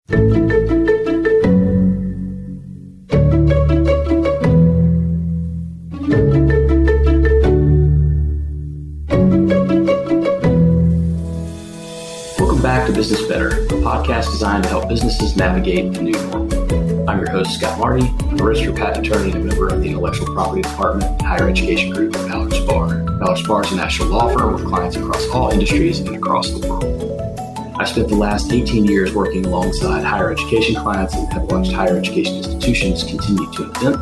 Welcome back to Business Better, a podcast designed to help businesses navigate the new normal. I'm your host, Scott Marty. I'm a registered patent attorney and a member of the Intellectual Property Department, Higher Education Group at Ballard Spahr. Ballard Spahr is a national law firm with clients across all industries and across the world. I've spent the last 18 years working alongside higher education clients and have watched higher education institutions continue to invent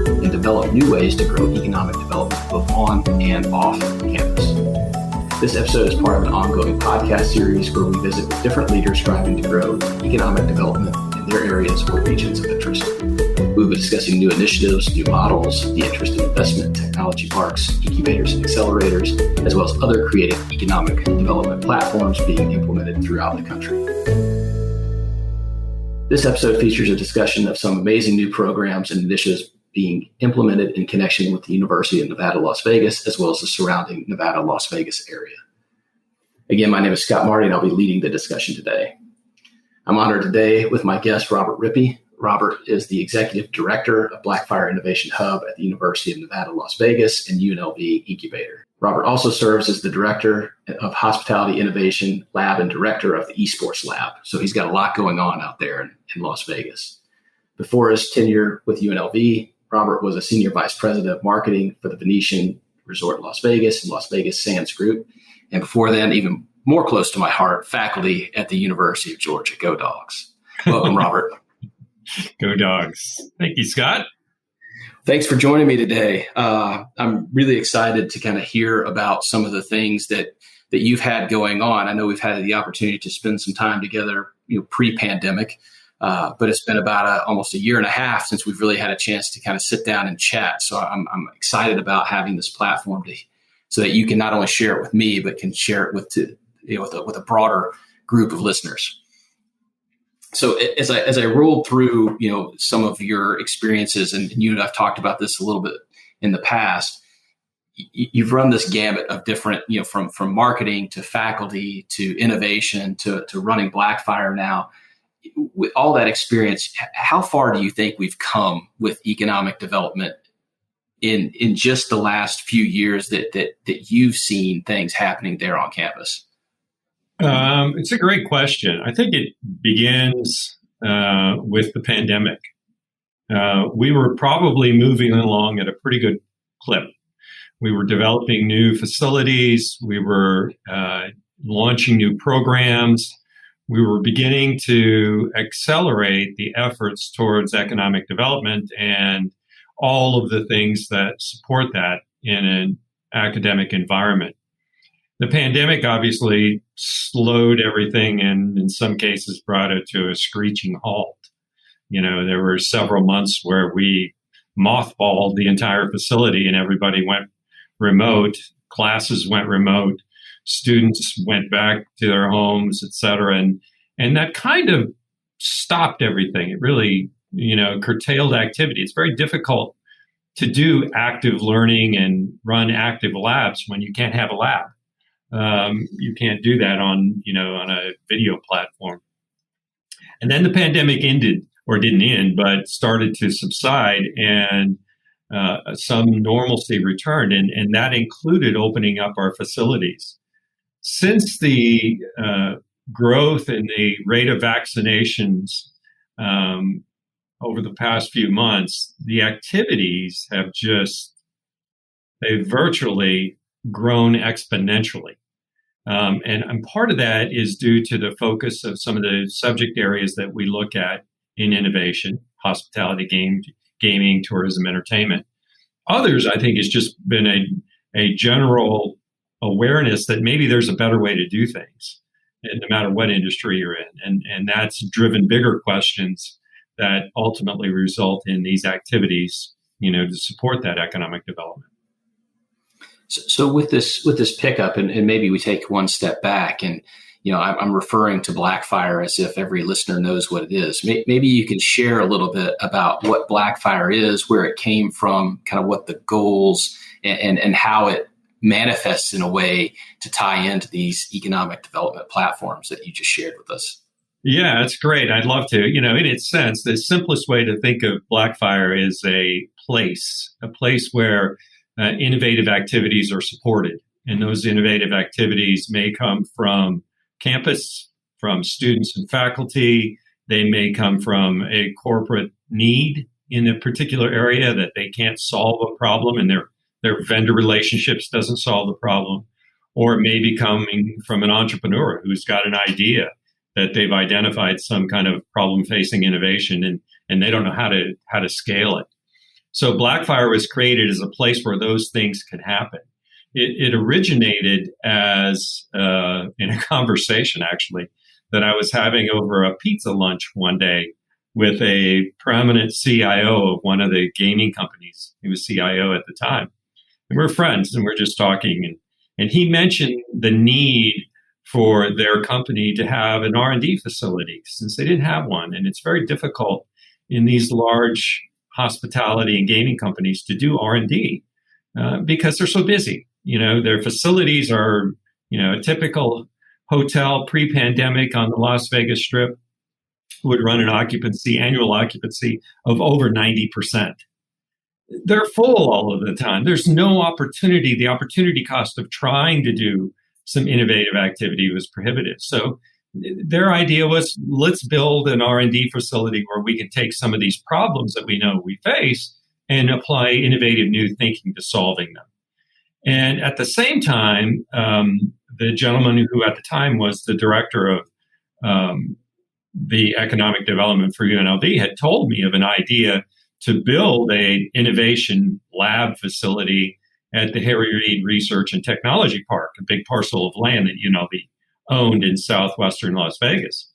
and develop new ways to grow economic development both on and off campus. This episode is part of an ongoing podcast series where we visit with different leaders striving to grow economic development in their areas or regions of interest. We'll be discussing new initiatives, new models, the interest in investment, technology parks, incubators and accelerators, as well as other creative economic development platforms being implemented throughout the country. This episode features a discussion of some amazing new programs and initiatives being implemented in connection with the University of Nevada, Las Vegas, as well as the surrounding Nevada, Las Vegas area. Again, my name is Scott Marty, and I'll be leading the discussion today. I'm honored today with my guest, Robert Rippee. Robert is the Executive Director of Blackfire Innovation Hub at the University of Nevada, Las Vegas and UNLV Incubator. Robert also serves as the Director of Hospitality Innovation Lab and Director of the Esports Lab. So he's got a lot going on out there in Las Vegas. Before his tenure with UNLV, Robert was a Senior Vice President of Marketing for the Venetian Resort Las Vegas and Las Vegas Sands Group. And before then, even more close to my heart, faculty at the University of Georgia. Go Dogs. Welcome, Robert. Go Dogs. Thank you, Scott. Thanks for joining me today. I'm really excited to kind of hear about some of the things that you've had going on. I know we've had the opportunity to spend some time together, pre-pandemic, but it's been about almost a year and a half since we've really had a chance to kind of sit down and chat. So I'm excited about having this platform so that you can not only share it with me, but can share it with a broader group of listeners. So as I rolled through, some of your experiences, and you and I've talked about this a little bit in the past, you've run this gamut of different, from marketing to faculty to innovation to running Blackfire now. With all that experience, how far do you think we've come with economic development in just the last few years that you've seen things happening there on campus? It's a great question. I think it begins with the pandemic. We were probably moving along at a pretty good clip. We were developing new facilities. We were launching new programs. We were beginning to accelerate the efforts towards economic development and all of the things that support that in an academic environment. The pandemic obviously slowed everything and in some cases brought it to a screeching halt. There were several months where we mothballed the entire facility and everybody went remote, classes went remote, students went back to their homes, et cetera. And that kind of stopped everything. It really, curtailed activity. It's very difficult to do active learning and run active labs when you can't have a lab. You can't do that on a video platform. And then the pandemic ended, or didn't end, but started to subside and some normalcy returned. And that included opening up our facilities. Since the growth in the rate of vaccinations over the past few months, the activities have they've virtually grown exponentially. And part of that is due to the focus of some of the subject areas that we look at in innovation, hospitality, gaming, tourism, entertainment. Others, I think, has just been a general awareness that maybe there's a better way to do things, no matter what industry you're in. And that's driven bigger questions that ultimately result in these activities, to support that economic development. So with this pickup, and maybe we take one step back, and I'm referring to Blackfire as if every listener knows what it is. Maybe you can share a little bit about what Blackfire is, where it came from, kind of what the goals and how it manifests in a way to tie into these economic development platforms that you just shared with us. Yeah, that's great. I'd love to. In its sense, the simplest way to think of Blackfire is a place where innovative activities are supported. And those innovative activities may come from campus, from students and faculty. They may come from a corporate need in a particular area that they can't solve a problem and their vendor relationships doesn't solve the problem. Or it may be coming from an entrepreneur who's got an idea that they've identified some kind of problem facing innovation and they don't know how to scale it. So Blackfire was created as a place where those things could happen. It originated as in a conversation actually that I was having over a pizza lunch one day with a prominent CIO of one of the gaming companies. He was CIO at the time. And we're friends and we're just talking and he mentioned the need for their company to have an R&D facility since they didn't have one. And it's very difficult in these large hospitality and gaming companies to do R&D because they're so busy. Their facilities are, a typical hotel pre-pandemic on the Las Vegas Strip would run an annual occupancy of over 90%. They're full all of the time. There's no opportunity. The opportunity cost of trying to do some innovative activity was prohibitive. So their idea was, let's build an R&D facility where we can take some of these problems that we know we face and apply innovative new thinking to solving them. And at the same time, the gentleman who at the time was the director of the economic development for UNLV had told me of an idea to build a innovation lab facility at the Harry Reid Research and Technology Park, a big parcel of land that UNLV owned in southwestern Las Vegas.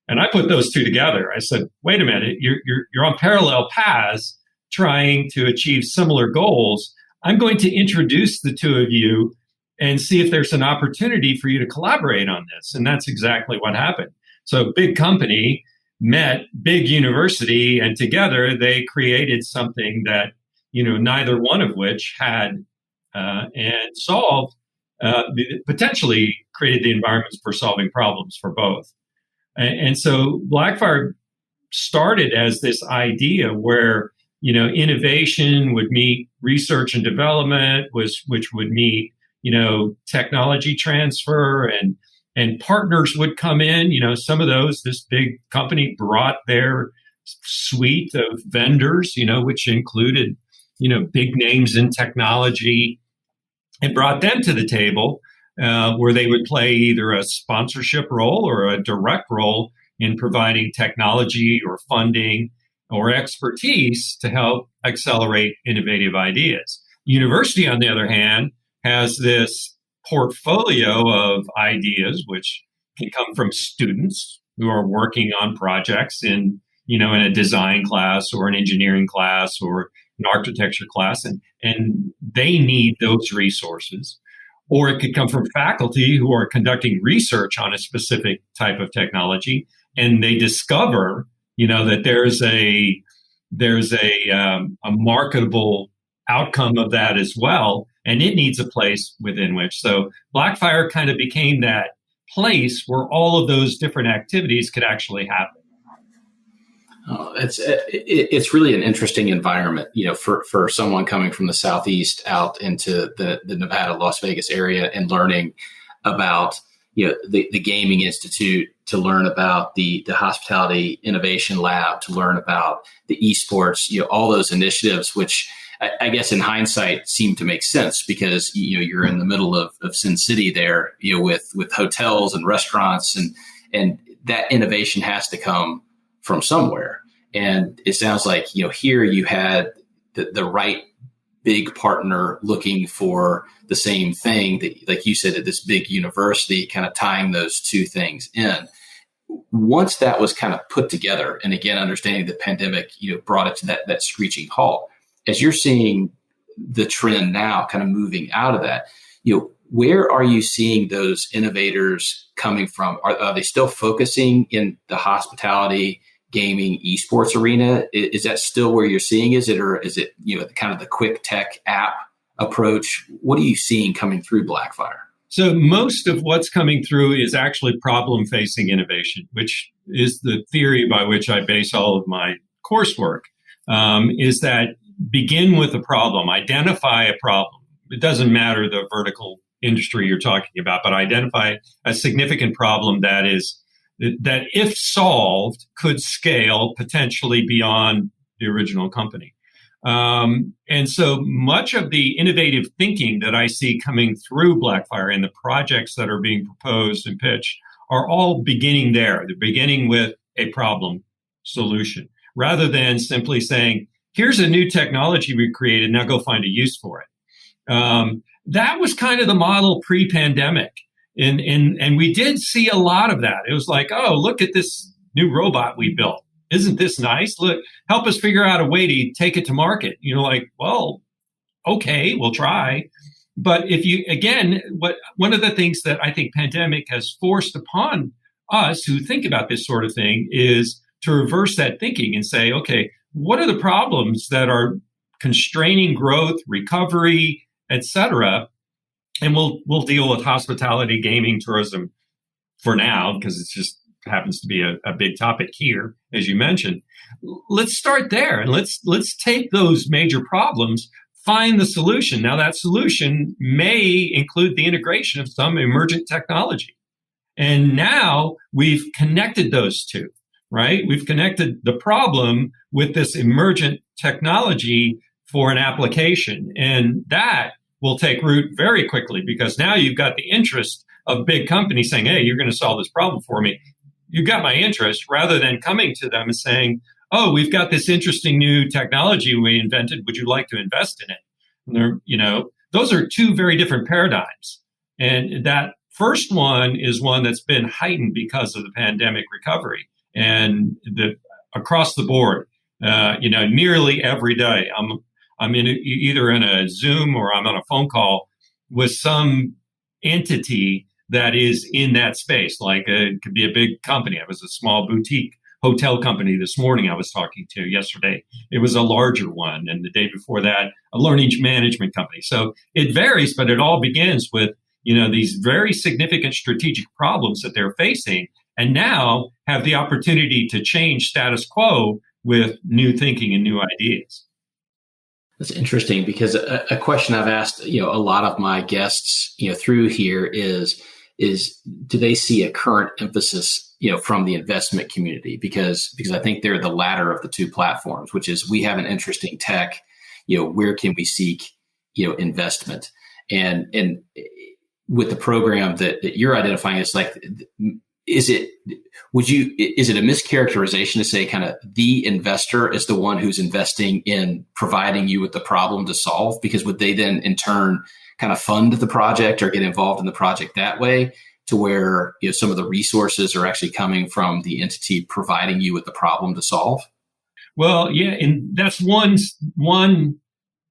And I put those two together. I said, wait a minute, you're on parallel paths trying to achieve similar goals. I'm going to introduce the two of you and see if there's an opportunity for you to collaborate on this. And that's exactly what happened. So big company met big university, and together they created something that, neither one of which had and solved, potentially created the environments for solving problems for both. And so Blackfire started as this idea where, innovation would meet research and development, which would meet, technology transfer and partners would come in. Some of those, this big company brought their suite of vendors, which included, big names in technology, and brought them to the table where they would play either a sponsorship role or a direct role in providing technology or funding or expertise to help accelerate innovative ideas. University, on the other hand, has this portfolio of ideas which can come from students who are working on projects in a design class or an engineering class or an architecture class, and they need those resources. Or it could come from faculty who are conducting research on a specific type of technology, and they discover, that there's a marketable outcome of that as well, and it needs a place within which. So Blackfire kind of became that place where all of those different activities could actually happen. Oh, it's really an interesting environment, for someone coming from the Southeast out into the Nevada, Las Vegas area and learning about, the Gaming Institute, to learn about the Hospitality Innovation Lab, to learn about the esports, all those initiatives, which I guess in hindsight seem to make sense because, you're in the middle of Sin City there, with hotels and restaurants and that innovation has to come from somewhere. And it sounds like, here you had the right big partner looking for the same thing that, like you said, at this big university, kind of tying those two things in. Once that was kind of put together, and again, understanding the pandemic, brought it to that screeching halt, as you're seeing the trend now kind of moving out of that, where are you seeing those innovators coming from? Are they still focusing in the hospitality, gaming, esports arena? Is that still where you're seeing it, or is it, kind of the quick tech app approach? What are you seeing coming through Blackfire? So most of what's coming through is actually problem-facing innovation, which is the theory by which I base all of my coursework, is that begin with a problem, identify a problem. It doesn't matter the vertical industry you're talking about, but identify a significant problem that if solved, could scale potentially beyond the original company. And so much of the innovative thinking that I see coming through Blackfire and the projects that are being proposed and pitched are all beginning there. They're beginning with a problem solution rather than simply saying, here's a new technology we created, now go find a use for it. That was kind of the model pre-pandemic. And we did see a lot of that. It was like, oh, look at this new robot we built. Isn't this nice? Look, help us figure out a way to take it to market. Like, well, okay, we'll try. But one of the things that I think pandemic has forced upon us who think about this sort of thing is to reverse that thinking and say, okay, what are the problems that are constraining growth, recovery, et cetera? And we'll deal with hospitality, gaming, tourism for now, because it's just happens to be a big topic here, as you mentioned. Let's start there and let's take those major problems, find the solution. Now that solution may include the integration of some emergent technology. And now we've connected those two, right? We've connected the problem with this emergent technology for an application. And that will take root very quickly because now you've got the interest of big companies saying, hey, you're going to solve this problem for me. You got my interest, rather than coming to them and saying, oh, we've got this interesting new technology we invented. Would you like to invest in it? And those are two very different paradigms. And that first one is one that's been heightened because of the pandemic recovery and across the board. Nearly every day I'm either in a Zoom or I'm on a phone call with some entity that is in that space. Like it could be a big company. It was a small boutique hotel company this morning I was talking to yesterday. It was a larger one. And the day before that, a learning management company. So it varies, but it all begins with, these very significant strategic problems that they're facing and now have the opportunity to change status quo with new thinking and new ideas. That's interesting because a question I've asked, a lot of my guests, through here is do they see a current emphasis, from the investment community? Because I think they're the latter of the two platforms, which is we have an interesting tech, where can we seek, investment? And with the program that you're identifying, it's like, is it a mischaracterization to say kind of the investor is the one who's investing in providing you with the problem to solve? Because would they then in turn kind of fund the project or get involved in the project that way to where some of the resources are actually coming from the entity providing you with the problem to solve? Well, yeah, and that's one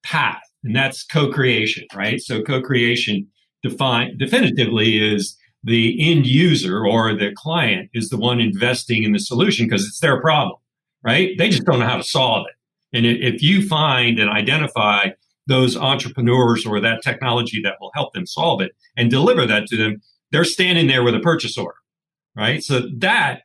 path, and that's co-creation, right? So co-creation definitively is the end user or the client is the one investing in the solution because it's their problem, right? They just don't know how to solve it. And if you find and identify those entrepreneurs or that technology that will help them solve it and deliver that to them, they're standing there with a purchase order, right? So that's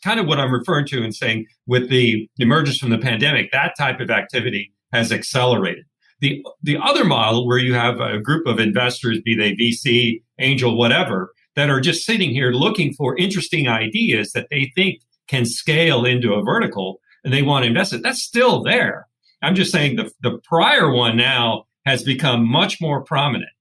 kind of what I'm referring to and saying with the emergence from the pandemic, that type of activity has accelerated. The other model where you have a group of investors, be they VC, angel, whatever, that are just sitting here looking for interesting ideas that they think can scale into a vertical and they want to invest it. That's still there. I'm just saying the prior one now has become much more prominent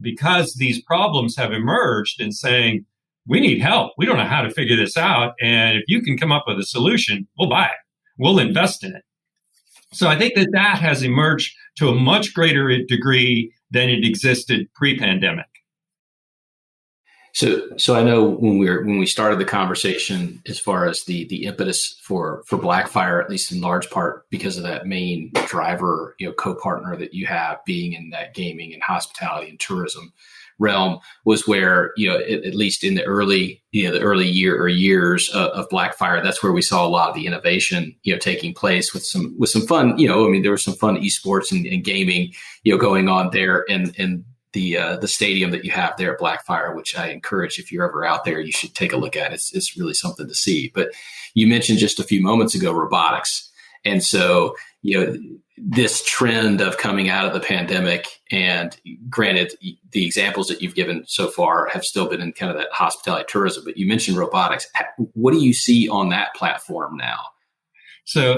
because these problems have emerged and saying, we need help. We don't know how to figure this out. And if you can come up with a solution, we'll buy it. We'll invest in it. So I think that has emerged to a much greater degree than it existed pre-pandemic. So I know when we started the conversation, as far as the impetus for Blackfire, at least in large part because of that main driver, co-partner that you have being in that gaming and hospitality and tourism realm, was where, at least in the early year or years of Blackfire, that's where we saw a lot of the innovation, taking place with some fun, there was some fun esports and gaming, going on there. And the stadium that you have there at Blackfire, which I encourage, if you're ever out there, you should take a look at. It's really something to see. But you mentioned just a few moments ago robotics, and so this trend of coming out of the pandemic, and granted, the examples that you've given so far have still been in kind of that hospitality tourism, but you mentioned robotics. What do you see on that platform now? So,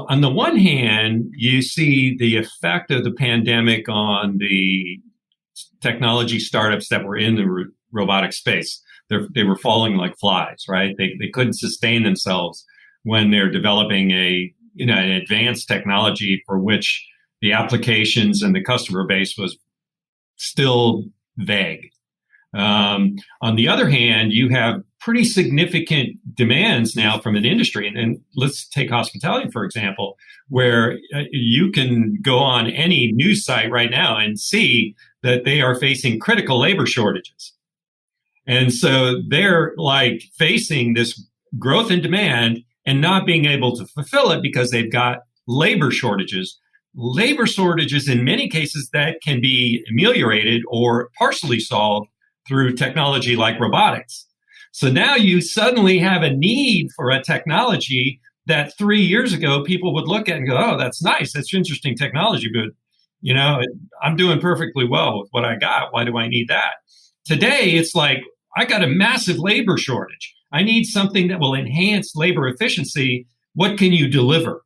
on the one hand, you see the effect of the pandemic on the technology startups that were in the robotic space. They were falling like flies, right? They couldn't sustain themselves when they're developing an advanced technology for which the applications and the customer base was still vague. On the other hand, you have pretty significant demands now from an industry. And let's take hospitality, for example, where you can go on any news site right now and see that they are facing critical labor shortages. And so they're like facing this growth in demand and not being able to fulfill it because they've got labor shortages. Labor shortages in many cases that can be ameliorated or partially solved through technology like robotics. So now you suddenly have a need for a technology that 3 years ago people would look at and go, oh, that's nice. That's interesting technology, but I'm doing perfectly well with what I got. Why do I need that? Today, it's like, I got a massive labor shortage. I need something that will enhance labor efficiency. What can you deliver?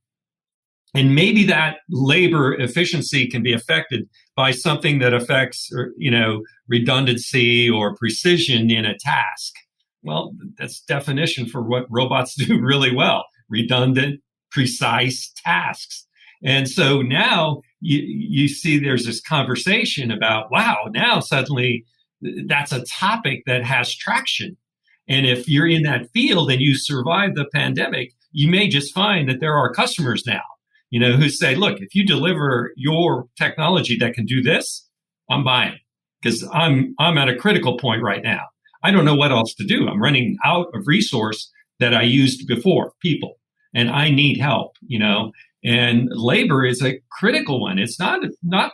And maybe that labor efficiency can be affected by something that affects, redundancy or precision in a task. Well, that's definition for what robots do really well: redundant, precise tasks. And so now you see there's this conversation about, wow, now suddenly that's a topic that has traction. And if you're in that field and you survive the pandemic, you may just find that there are customers now, who say, look, if you deliver your technology that can do this, I'm buying, because I'm at a critical point right now. I don't know what else to do. I'm running out of resource that I used before, people, and I need help, and labor is a critical one. It's not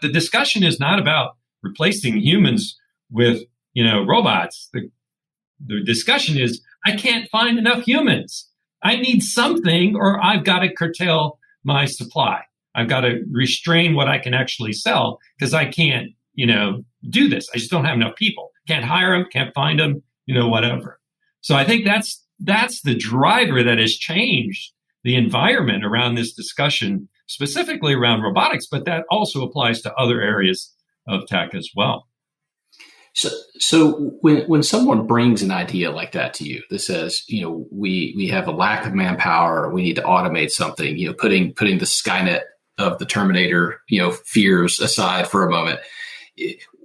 the discussion is not about replacing humans with, robots. The discussion is, I can't find enough humans. I need something, or I've got to curtail my supply. I've got to restrain what I can actually sell because I can't, do this. I just don't have enough people. Can't hire them, can't find them, whatever. So I think that's the driver that has changed the environment around this discussion, specifically around robotics, but that also applies to other areas of tech as well. So when someone brings an idea like that to you that says, we have a lack of manpower, we need to automate something, putting the Skynet of the Terminator, fears aside for a moment,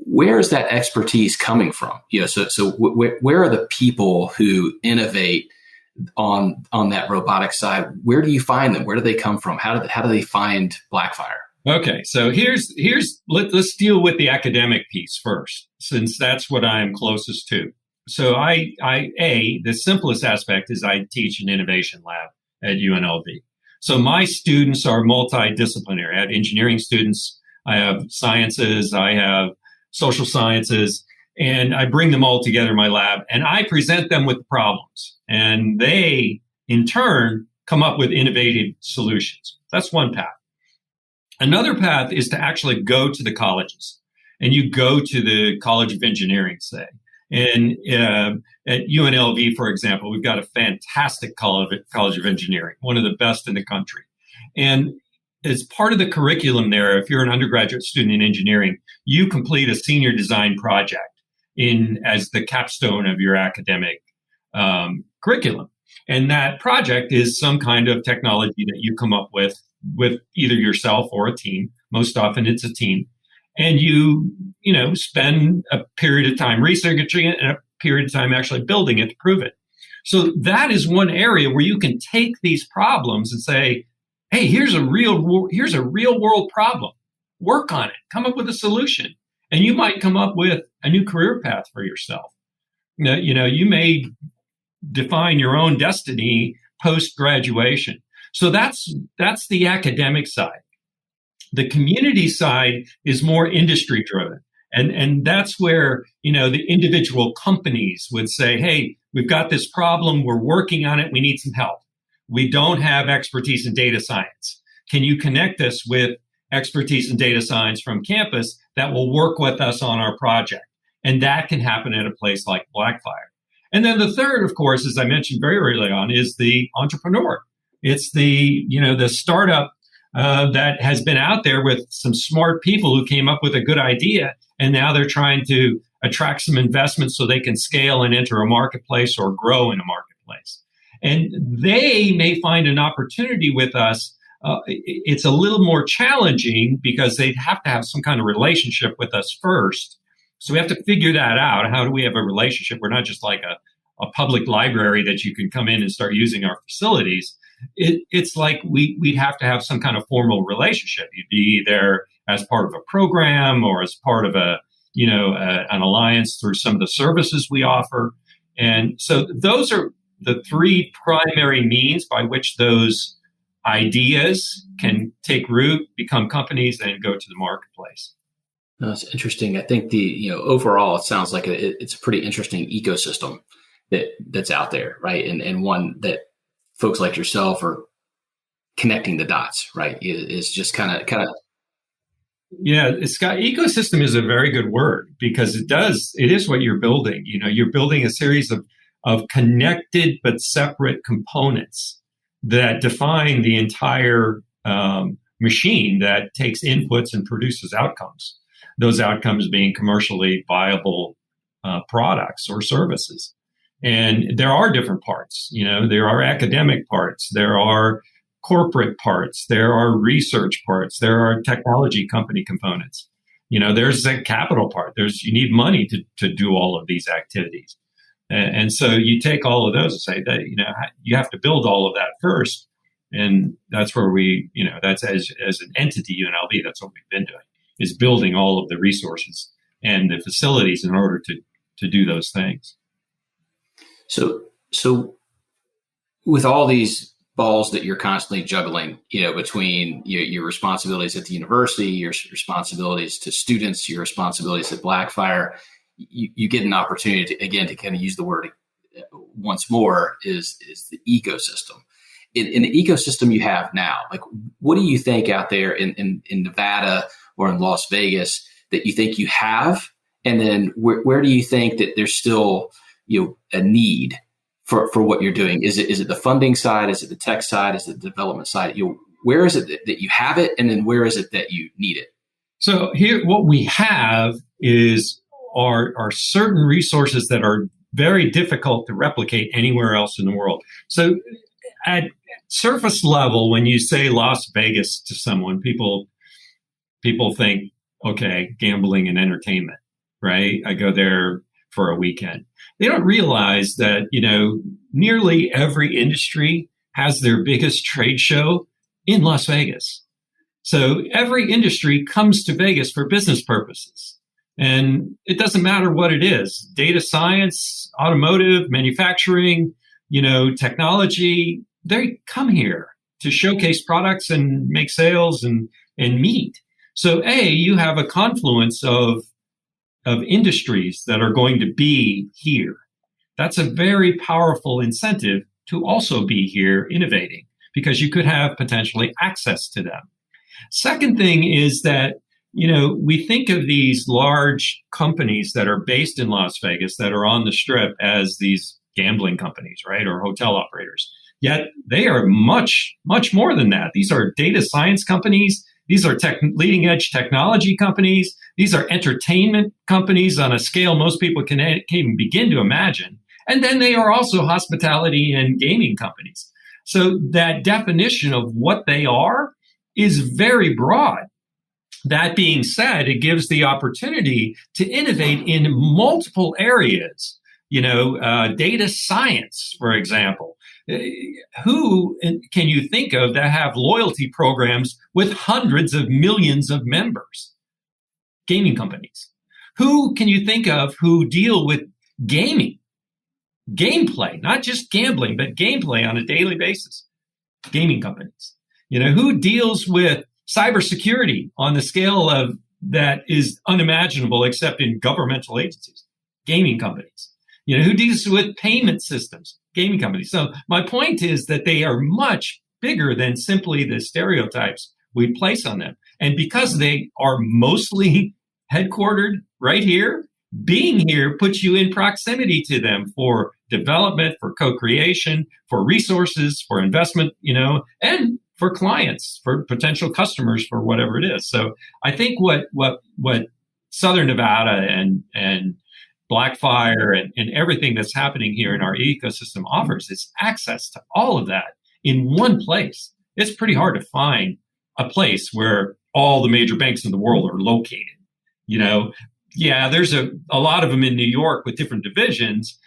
where is that expertise coming from? So where are the people who innovate on that robotic side? Where do you find them? Where do they come from? How do they find Blackfire? Okay, so let's deal with the academic piece first, since that's what I'm closest to. So the simplest aspect is I teach an innovation lab at UNLV. So my students are multidisciplinary. I have engineering students, I have sciences, I have social sciences, and I bring them all together in my lab and I present them with problems. And they, in turn, come up with innovative solutions. That's one path. Another path is to actually go to the colleges, and you go to the College of Engineering, say. And at UNLV, for example, we've got a fantastic College of Engineering, one of the best in the country. And as part of the curriculum there, if you're an undergraduate student in engineering, you complete a senior design project as the capstone of your academic curriculum. And that project is some kind of technology that you come up with either yourself or a team. Most often it's a team. And you spend a period of time researching it and a period of time actually building it to prove it. So that is one area where you can take these problems and say, hey, here's a real world problem. Work on it. Come up with a solution. And you might come up with a new career path for yourself. You may define your own destiny post-graduation. So that's the academic side. The community side is more industry driven. And that's where, the individual companies would say, hey, we've got this problem. We're working on it. We need some help. We don't have expertise in data science. Can you connect us with expertise in data science from campus that will work with us on our project? And that can happen at a place like Blackfire. And then the third, of course, as I mentioned very early on, is the entrepreneur. It's the startup that has been out there with some smart people who came up with a good idea, and now they're trying to attract some investment so they can scale and enter a marketplace or grow in a marketplace. And they may find an opportunity with us. It's a little more challenging because they'd have to have some kind of relationship with us first. So we have to figure that out. How do we have a relationship? We're not just like a public library that you can come in and start using our facilities. It's like we'd have to have some kind of formal relationship. You'd be there as part of a program or as part of an alliance through some of the services we offer. And so those are the three primary means by which those ideas can take root, become companies, and go to the marketplace. That's interesting. I think overall, it sounds like it's a pretty interesting ecosystem that's out there, right? And one that folks like yourself are connecting the dots, right? Is just kind of. Yeah, Scott, ecosystem is a very good word because it is what you're building. You're building a series of connected but separate components that define the entire machine that takes inputs and produces outcomes. Those outcomes being commercially viable products or services. And there are different parts. There are academic parts. There are corporate parts. There are research parts. There are technology company components. There's a capital part. You need money to do all of these activities. And so you take all of those and say that, you have to build all of that first. And that's where that's as an entity, UNLV, that's what we've been doing, is building all of the resources and the facilities in order to do those things. So with all these balls that you're constantly juggling, between your responsibilities at the university, your responsibilities to students, your responsibilities at Blackfire, you get an opportunity to kind of use the word once more is the ecosystem. In the ecosystem you have now, like, what do you think out there in Nevada or in Las Vegas that you think you have? And then where do you think that there's still, a need for what you're doing? Is it the funding side? Is it the tech side? Is it the development side? Where is it that you have it? And then where is it that you need it? So here, what we have are certain resources that are very difficult to replicate anywhere else in the world. So at surface level, when you say Las Vegas to someone, people think, okay, gambling and entertainment, right? I go there for a weekend. They don't realize that, nearly every industry has their biggest trade show in Las Vegas. So every industry comes to Vegas for business purposes. And it doesn't matter what it is, data science, automotive, manufacturing, technology, they come here to showcase products and make sales and meet. So you have a confluence of industries that are going to be here. That's a very powerful incentive to also be here innovating because you could have potentially access to them. Second thing is that, we think of these large companies that are based in Las Vegas that are on the Strip as these gambling companies, right? Or hotel operators. Yet they are much, much more than that. These are data science companies. These are leading edge technology companies. These are entertainment companies on a scale most people can't even begin to imagine. And then they are also hospitality and gaming companies. So that definition of what they are is very broad. That being said, it gives the opportunity to innovate in multiple areas. Data science, for example. Who can you think of that have loyalty programs with hundreds of millions of members? Gaming companies. Who can you think of who deal with gaming? Gameplay, not just gambling, but gameplay on a daily basis. Gaming companies. Who deals with cybersecurity on the scale of that is unimaginable except in governmental agencies, gaming companies. Who deals with payment systems? Gaming companies. So my point is that they are much bigger than simply the stereotypes we place on them. And because they are mostly headquartered right here, being here puts you in proximity to them for development, for co-creation, for resources, for investment, and for clients, for potential customers, for whatever it is. So I think what Southern Nevada and Blackfire and everything that's happening here in our ecosystem offers is access to all of that in one place. It's pretty hard to find a place where all the major banks in the world are located. Yeah, there's a lot of them in New York with different divisions,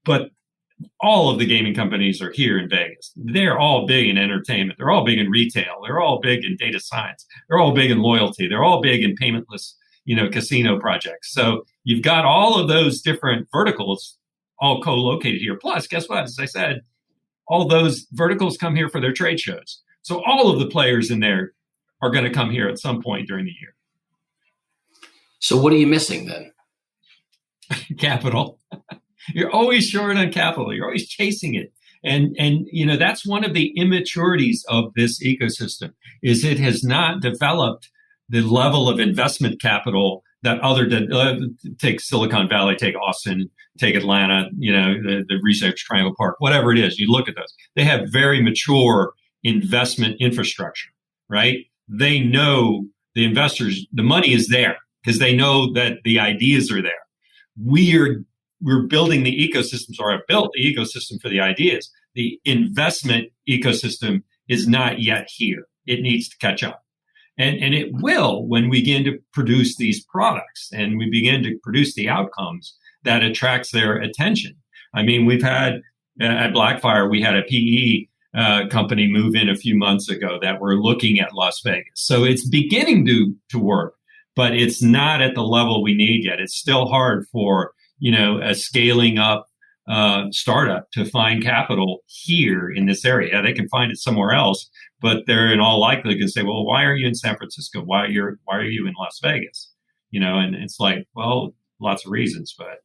but all of the gaming companies are here in Vegas. They're all big in entertainment. They're all big in retail. They're all big in data science. They're all big in loyalty. They're all big in paymentless, casino projects. So you've got all of those different verticals all co-located here. Plus, guess what? As I said, all those verticals come here for their trade shows. So all of the players in there are going to come here at some point during the year. So what are you missing then? Capital. You're always short on capital. You're always chasing it. And that's one of the immaturities of this ecosystem is it has not developed the level of investment capital that take Silicon Valley, take Austin, take Atlanta, the Research Triangle Park, whatever it is. You look at those. They have very mature investment infrastructure, right? They know the investors, the money is there because they know that the ideas are there. We're building the ecosystems, or have built the ecosystem for the ideas. The investment ecosystem is not yet here. It needs to catch up. And it will when we begin to produce these products and we begin to produce the outcomes that attracts their attention. I mean, we've had at Blackfire, we had a PE company move in a few months ago that were looking at Las Vegas. So it's beginning to work, but it's not at the level we need yet. It's still hard for a scaling up startup to find capital here in this area. They can find it somewhere else, but they're in all likelihood going to say, well, why are you in San Francisco? Why are you in Las Vegas? And it's like, well, lots of reasons, but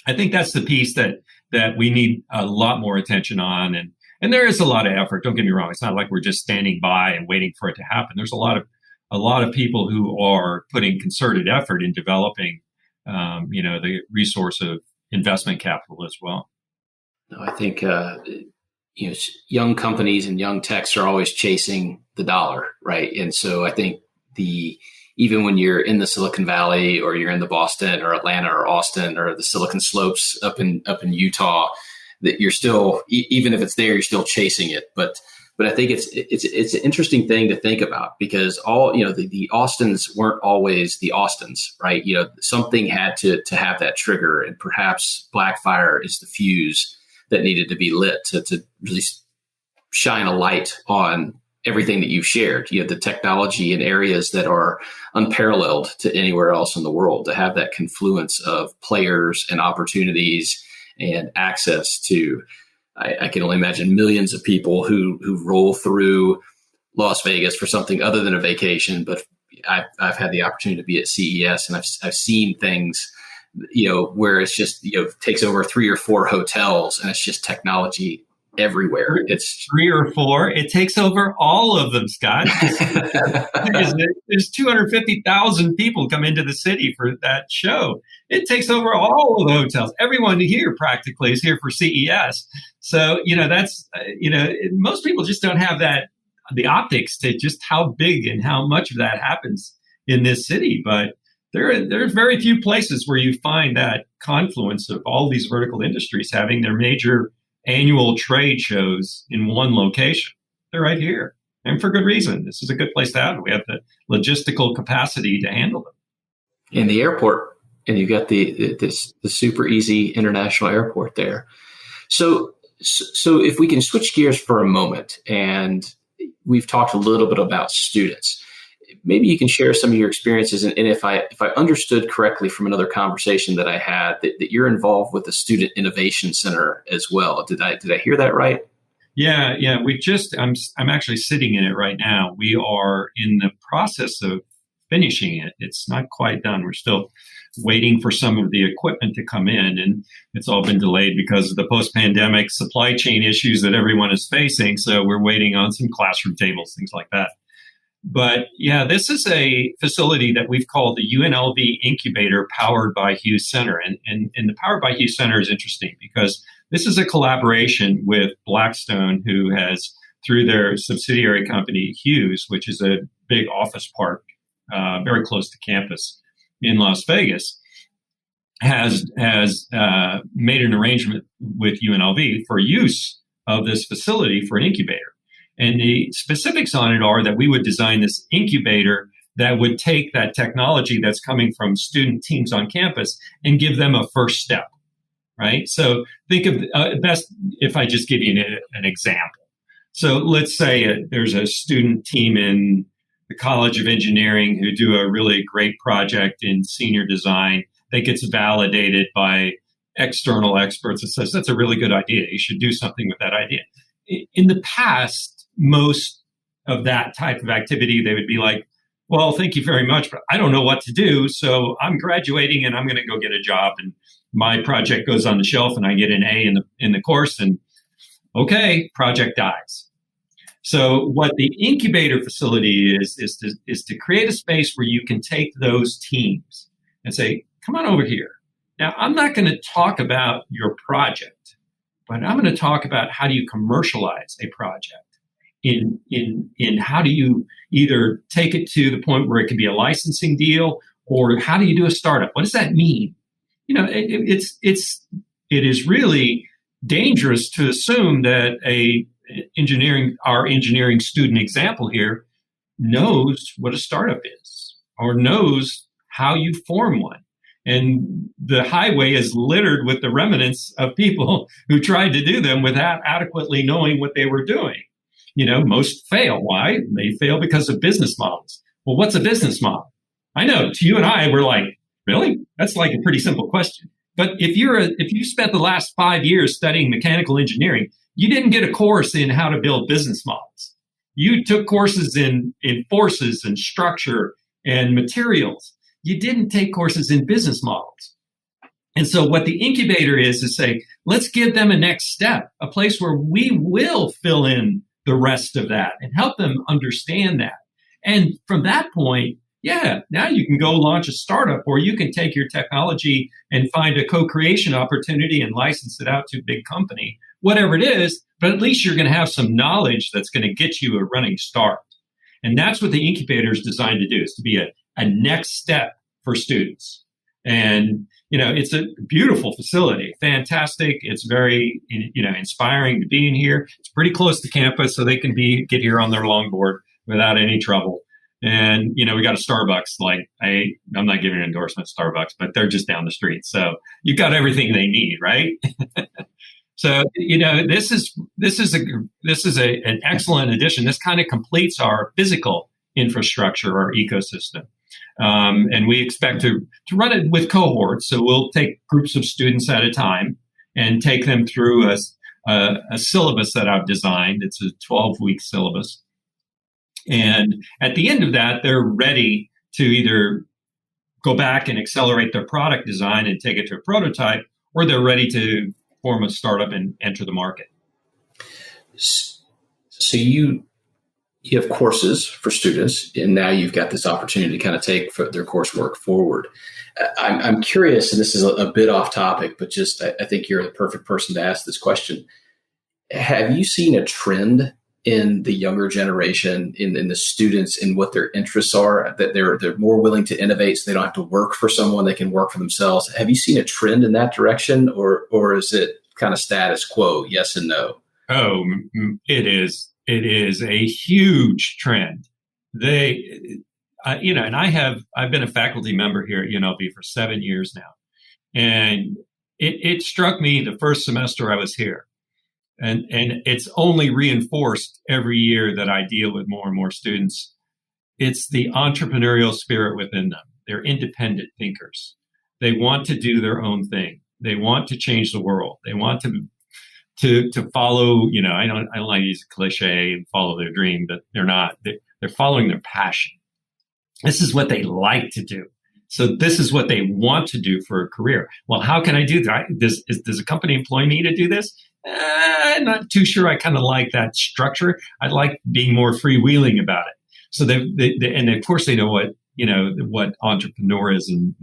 I think that's the piece that we need a lot more attention on. And there is a lot of effort. Don't get me wrong. It's not like we're just standing by and waiting for it to happen. There's a lot of people who are putting concerted effort in developing the resource of investment capital as well. No, I think, young companies and young techs are always chasing the dollar, right? And so I think even when you're in the Silicon Valley or you're in the Boston or Atlanta or Austin or the Silicon Slopes up in Utah, that you're still, even if it's there, you're still chasing it. But I think it's an interesting thing to think about because the Austins weren't always the Austins, right? Something had to have that trigger, and perhaps Blackfire is the fuse that needed to be lit to really shine a light on everything that you've shared. The technology in areas that are unparalleled to anywhere else in the world, to have that confluence of players and opportunities and access to. I can only imagine millions of people who roll through Las Vegas for something other than a vacation. But I've had the opportunity to be at CES, and I've seen things, where it's just takes over 3 or 4 hotels, and it's just technology everywhere. It's 3 or 4. It takes over all of them, Scott. There's 250,000 people come into the city for that show. It takes over all of the hotels. Everyone here practically is here for CES. So, that's, most people just don't have the optics to just how big and how much of that happens in this city. But there's very few places where you find that confluence of all these vertical industries having their major annual trade shows in one location. They're right here, and for good reason. This is a good place to have it. We have the logistical capacity to handle them. In the airport, and you've got the super easy international airport there. So if we can switch gears for a moment, and we've talked a little bit about students. Maybe you can share some of your experiences. And if I understood correctly from another conversation that I had, that you're involved with the Student Innovation Center as well. Did I hear that right? Yeah. I'm actually sitting in it right now. We are in the process of finishing it. It's not quite done. We're still waiting for some of the equipment to come in, and it's all been delayed because of the post-pandemic supply chain issues that everyone is facing. So we're waiting on some classroom tables, things like that. But yeah, this is a facility that we've called the UNLV Incubator Powered by Hughes Center. And the Powered by Hughes Center is interesting because this is a collaboration with Blackstone, who has, through their subsidiary company, Hughes, which is a big office park very close to campus in Las Vegas, has made an arrangement with UNLV for use of this facility for an incubator. And the specifics on it are that we would design this incubator that would take that technology that's coming from student teams on campus and give them a first step, right? So think of best if I just give you an example. So let's say there's a student team in the College of Engineering who do a really great project in senior design that gets validated by external experts that says, that's a really good idea. You should do something with that idea. In the past, most of that type of activity, they would be like, well, thank you very much, but I don't know what to do. So I'm graduating and I'm going to go get a job. And my project goes on the shelf and I get an A in the course, and okay, project dies. So what the incubator facility is to create a space where you can take those teams and say, come on over here. Now, I'm not going to talk about your project, but I'm going to talk about how do you commercialize a project. In how do you either take it to the point where it can be a licensing deal, or how do you do a startup? What does that mean? You know, it is really dangerous to assume that our engineering student example here knows what a startup is or knows how you form one. And the highway is littered with the remnants of people who tried to do them without adequately knowing what they were doing. You know, most fail. Why? They fail because of business models. Well, what's a business model? I know to you and I, we're like, really? That's like a pretty simple question. But if you spent the last 5 years studying mechanical engineering, you didn't get a course in how to build business models. You took courses in forces and structure and materials. You didn't take courses in business models. And so what the incubator is say, let's give them a next step, a place where we will fill in the rest of that and help them understand that. And from that point, yeah, now you can go launch a startup, or you can take your technology and find a co-creation opportunity and license it out to a big company, whatever it is, but at least you're going to have some knowledge that's going to get you a running start. And that's what the incubator is designed to do, is to be a next step for students. And, you know, it's a beautiful facility, fantastic. It's very, inspiring to be in here. It's pretty close to campus, so they can get here on their longboard without any trouble. And, we got a Starbucks, I'm not giving an endorsement to Starbucks, but they're just down the street. So you've got everything they need, right? So, this is an excellent addition. This kind of completes our physical infrastructure, our ecosystem. And we expect to run it with cohorts. So we'll take groups of students at a time and take them through a syllabus that I've designed. It's a 12-week syllabus. And at the end of that, they're ready to either go back and accelerate their product design and take it to a prototype, or they're ready to form a startup and enter the market. So you have courses for students, and now you've got this opportunity to kind of take their coursework forward. I'm curious, and this is a bit off topic, but just I think you're the perfect person to ask this question. Have you seen a trend in the younger generation, in the students, in what their interests are, that they're more willing to innovate so they don't have to work for someone, they can work for themselves? Have you seen a trend in that direction, or is it kind of status quo, yes and no? Oh, it is. It is a huge trend. And I've been a faculty member here at UNLV for 7 years now. And it struck me the first semester I was here. And it's only reinforced every year that I deal with more and more students. It's the entrepreneurial spirit within them. They're independent thinkers. They want to do their own thing. They want to change the world. They want to follow, I don't like to use a cliche and follow their dream, but they're not. They're following their passion. This is what they like to do. So this is what they want to do for a career. Well, how can I do that? Does a company employ me to do this? I'm not too sure. I kind of like that structure. I like being more freewheeling about it. So and of course they know what entrepreneurism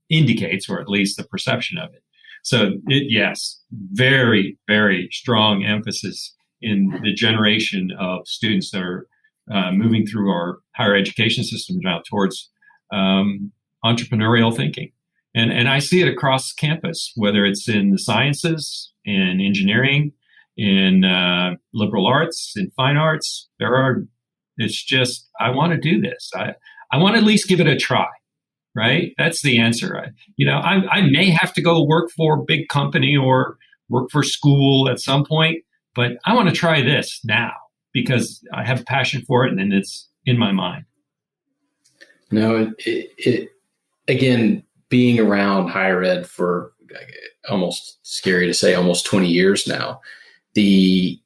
indicates, or at least the perception of it. So yes, very, very strong emphasis in the generation of students that are moving through our higher education system now towards entrepreneurial thinking. And I see it across campus, whether it's in the sciences, in engineering, in liberal arts, in fine arts. It's just, I want to do this. I want to at least give it a try, right? That's the answer. I may have to go work for a big company or work for school at some point, but I want to try this now because I have passion for it and it's in my mind. No, it again, being around higher ed for almost scary to say almost 20 years now, the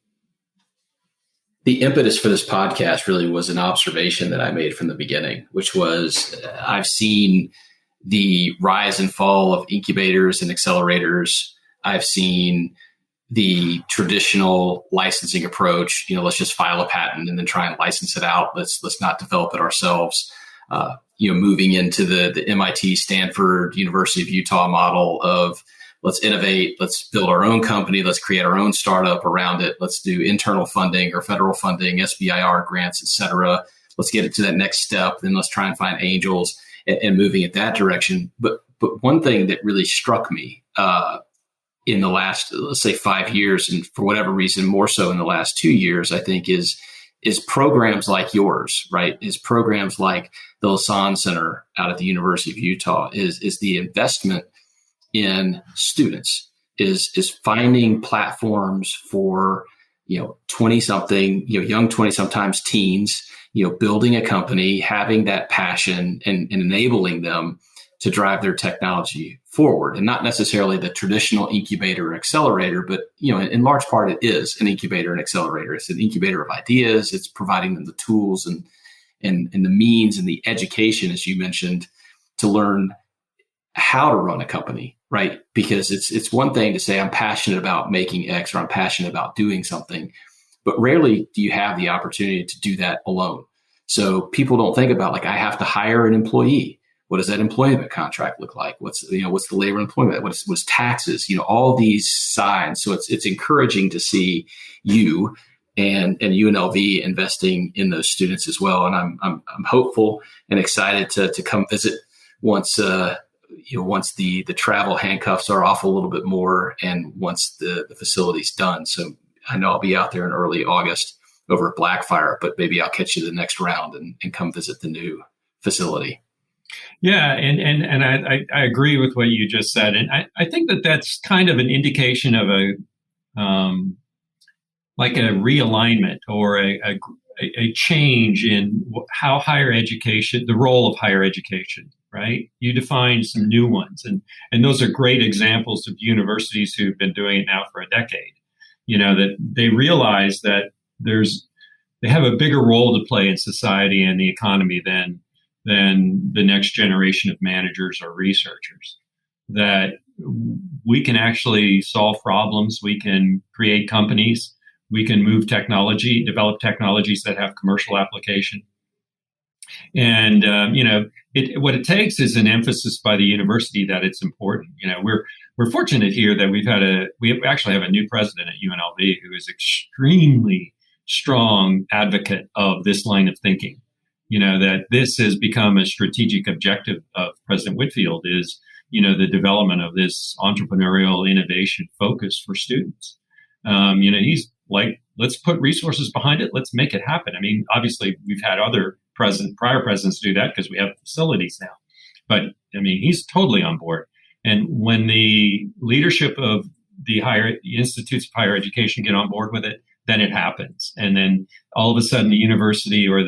impetus for this podcast really was an observation that I made from the beginning, which was I've seen the rise and fall of incubators and accelerators. I've seen the traditional licensing approach, let's just file a patent and then try and license it out. Let's not develop it ourselves. Moving into the MIT, Stanford, University of Utah model of let's innovate, let's build our own company, let's create our own startup around it, let's do internal funding or federal funding, SBIR grants, et cetera. Let's get it to that next step, then let's try and find angels and moving it that direction. But one thing that really struck me in the last, let's say 5 years, and for whatever reason, more so in the last 2 years, I think is programs like yours, right? Is programs like the Lassonde Center out at the University of Utah, is the investment in students, is finding platforms for 20-something, young 20, sometimes teens, building a company, having that passion and enabling them to drive their technology forward, and not necessarily the traditional incubator or accelerator, but in large part it is an incubator and accelerator. It's an incubator of ideas. It's providing them the tools and the means and the education, as you mentioned, to learn how to run a company, right? Because it's one thing to say I'm passionate about making X or I'm passionate about doing something, but rarely do you have the opportunity to do that alone. So people don't think about I have to hire an employee. What does that employment contract look like? What's the labor employment? What's taxes? All these sides. So it's encouraging to see you and UNLV investing in those students as well. And I'm hopeful and excited to come visit once the travel handcuffs are off a little bit more and once the facility's done. So I know I'll be out there in early August over at Blackfire, but maybe I'll catch you the next round and come visit the new facility. Yeah, and I agree with what you just said, and I think that's kind of an indication of a realignment or a change in how higher education, the role of higher education, right? You define some new ones, and those are great examples of universities who've been doing it now for a decade. That they realize that they have a bigger role to play in society and the economy than the next generation of managers or researchers, that we can actually solve problems, we can create companies, we can move technology, develop technologies that have commercial application. And, what it takes is an emphasis by the university that it's important. We're fortunate here that we actually have a new president at UNLV who is extremely strong advocate of this line of thinking. That this has become a strategic objective of President Whitfield is, the development of this entrepreneurial innovation focus for students. He's like, let's put resources behind it. Let's make it happen. I mean, obviously we've had other prior presidents do that because we have facilities now, but I mean, he's totally on board. And when the leadership of the institutes of higher education get on board with it, then it happens. And then all of a sudden the university or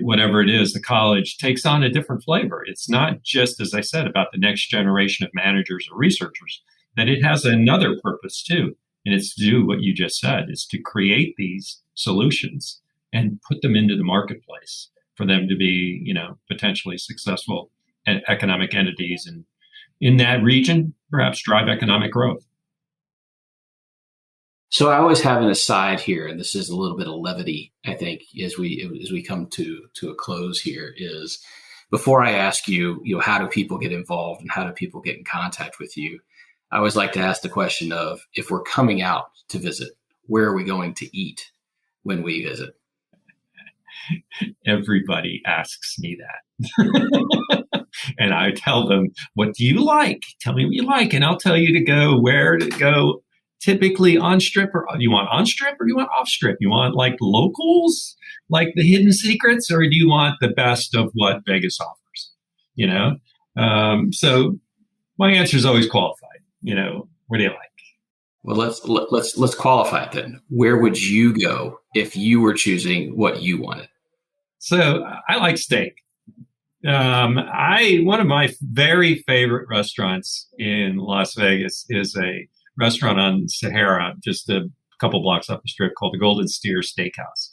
whatever it is, the college takes on a different flavor. It's not just, as I said, about the next generation of managers or researchers, that it has another purpose too. And it's to do what you just said, is to create these solutions and put them into the marketplace for them to be, potentially successful economic entities and in that region, perhaps drive economic growth. So I always have an aside here, and this is a little bit of levity, I think, as we come to a close here, is before I ask you, how do people get involved and how do people get in contact with you? I always like to ask the question of, if we're coming out to visit, where are we going to eat when we visit? Everybody asks me that. And I tell them, what do you like? Tell me what you like, and I'll tell you where to go. Typically on strip, or you want on strip or you want off strip? You want like locals, like the hidden secrets, or do you want the best of what Vegas offers? So my answer is always qualified. Where do you like? Well, let's qualify it then. Where would you go if you were choosing what you wanted? So I like steak. One of my very favorite restaurants in Las Vegas is a restaurant on Sahara, just a couple blocks up the strip, called the Golden Steer Steakhouse.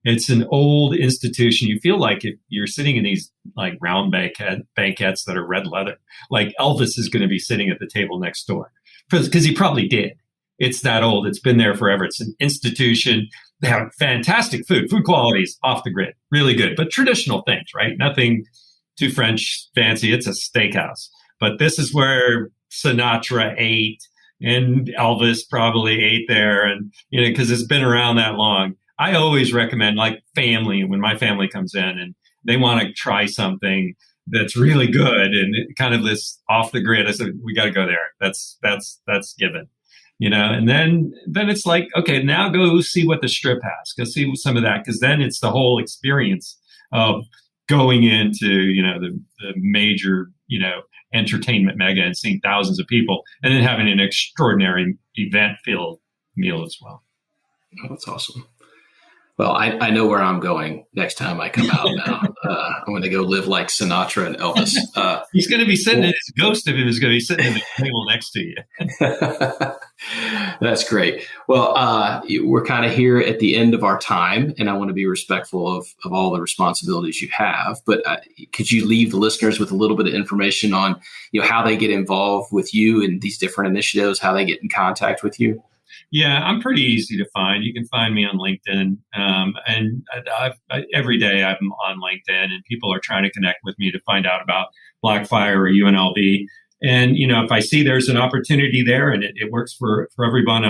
It's an old institution. You feel like you're sitting in these like round banquettes that are red leather. Like Elvis is going to be sitting at the table next door because he probably did. It's that old. It's been there forever. It's an institution. They have fantastic food. Food quality is off the grid, really good, but traditional things, right? Nothing too French fancy. It's a steakhouse. But this is where Sinatra ate, and Elvis probably ate there, and because it's been around that long. I always recommend, like, family, when my family comes in and they want to try something that's really good and kind of this off the grid, I said, we got to go there. That's given, and then it's like, okay, now go see what the strip has. Go see some of that, because then it's the whole experience of going into, the major, entertainment mega and seeing thousands of people, and then having an extraordinary event-filled meal as well. Oh, that's awesome. Well, I know where I'm going next time I come out now. I'm going to go live like Sinatra and Elvis. He's going to be sitting, his ghost of him is going to be sitting in the table next to you. That's great. Well, we're kind of here at the end of our time, and I want to be respectful of all the responsibilities you have. But could you leave the listeners with a little bit of information on how they get involved with you in these different initiatives, how they get in contact with you? Yeah, I'm pretty easy to find. You can find me on LinkedIn. And every day I'm on LinkedIn, and people are trying to connect with me to find out about Blackfire or UNLV. And, if I see there's an opportunity there and it works for everyone,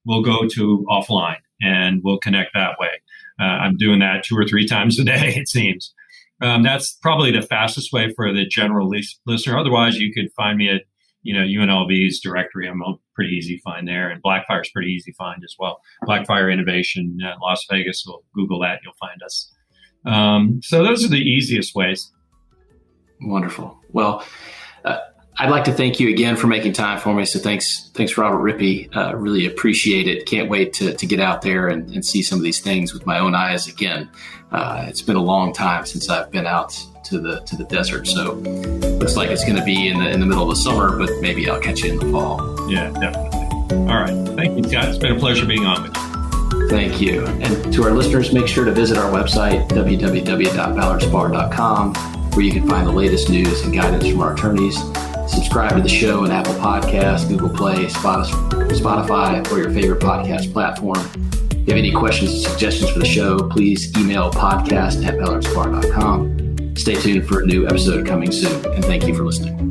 we'll go to offline and we'll connect that way. I'm doing that 2 or 3 times a day, it seems. That's probably the fastest way for the general listener. Otherwise, you could find me at UNLV's directory. I'm pretty easy to find there, and Blackfire's pretty easy to find as well. Blackfire Innovation, Las Vegas. We'll Google that, you'll find us. So those are the easiest ways. Wonderful. Well, I'd like to thank you again for making time for me. So thanks, Robert Rippee. Really appreciate it. Can't wait to get out there and see some of these things with my own eyes again. It's been a long time since I've been out to the desert. So looks like it's going to be in the middle of the summer, but maybe I'll catch you in the fall. Yeah, definitely. All right. Thank you, Scott. It's been a pleasure being on with you. Thank you. And to our listeners, make sure to visit our website, www.ballardspar.com, where you can find the latest news and guidance from our attorneys. Subscribe to the show on Apple Podcasts, Google Play, Spotify, or your favorite podcast platform. If you have any questions or suggestions for the show, please email podcast@ballardspar.com. Stay tuned for a new episode coming soon, and thank you for listening.